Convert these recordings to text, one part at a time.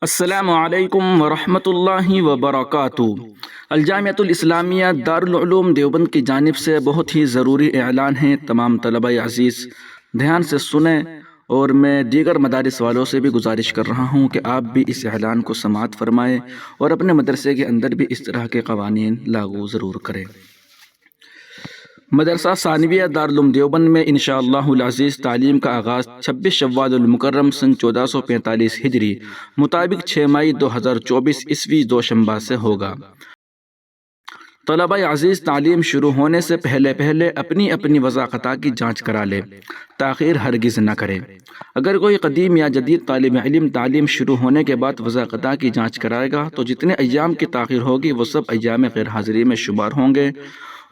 السلام علیکم ورحمۃ اللہ وبرکاتہ۔ الجامعۃ الاسلامیہ دارالعلوم دیوبند کی جانب سے بہت ہی ضروری اعلان ہے، تمام طلبہ عزیز دھیان سے سنیں، اور میں دیگر مدارس والوں سے بھی گزارش کر رہا ہوں کہ آپ بھی اس اعلان کو سماعت فرمائیں اور اپنے مدرسے کے اندر بھی اس طرح کے قوانین لاگو ضرور کریں۔ مدرسہ ثانویہ دارالعلوم دیوبند میں انشاءاللہ العزیز تعلیم کا آغاز 26 شوال المکرم سن 1445 ہجری مطابق 6 مئی 2024 عیسوی دوشنبہ سے ہوگا۔ طلبہ عزیز تعلیم شروع ہونے سے پہلے اپنی اپنی وضاقتہ کی جانچ کرا لے، تاخیر ہرگز نہ کرے۔ اگر کوئی قدیم یا جدید طالب علم تعلیم شروع ہونے کے بعد وضاقتہ کی جانچ کرائے گا تو جتنے ایام کی تاخیر ہوگی وہ سب ایام غیر حاضری میں شمار ہوں گے،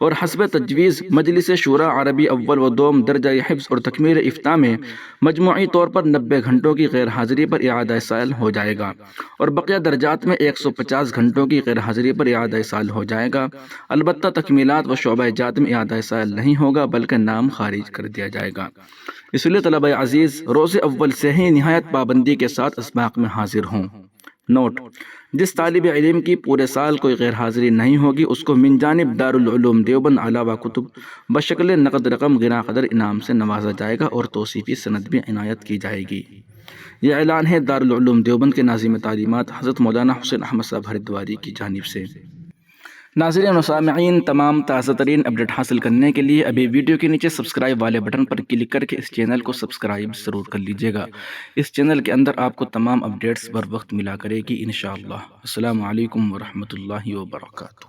اور حسب تجویز مجلس شورا عربی اول و دوم درجہ حفظ اور تکمیل افتاء میں مجموعی طور پر 90 گھنٹوں کی غیر حاضری پر اعادہ سائل ہو جائے گا، اور بقیہ درجات میں 150 گھنٹوں کی غیر حاضری پر اعادہ سائل ہو جائے گا۔ البتہ تکمیلات و شعبہ جات میں اعادہ سائل نہیں ہوگا بلکہ نام خارج کر دیا جائے گا۔ اس لیے طلبہ عزیز روز اول سے ہی نہایت پابندی کے ساتھ اسباق میں حاضر ہوں۔ نوٹ: جس طالب علم کی پورے سال کوئی غیر حاضری نہیں ہوگی اس کو من جانب دارالعلوم دیوبند علاوہ کتب بشکل نقد رقم غنا قدر انعام سے نوازا جائے گا اور توصیفی سند بھی عنایت کی جائے گی۔ یہ اعلان ہے دارالعلوم دیوبند کے ناظم تعلیمات حضرت مولانا حسین احمد صاحب ہریدواری کی جانب سے۔ ناظرین و سامعین، تمام تازہ ترین اپڈیٹ حاصل کرنے کے لیے ابھی ویڈیو کے نیچے سبسکرائب والے بٹن پر کلک کر کے اس چینل کو سبسکرائب ضرور کر لیجیے گا۔ اس چینل کے اندر آپ کو تمام اپڈیٹس بر وقت ملا کرے گی انشاءاللہ۔ السلام علیکم ورحمۃ اللہ وبرکاتہ۔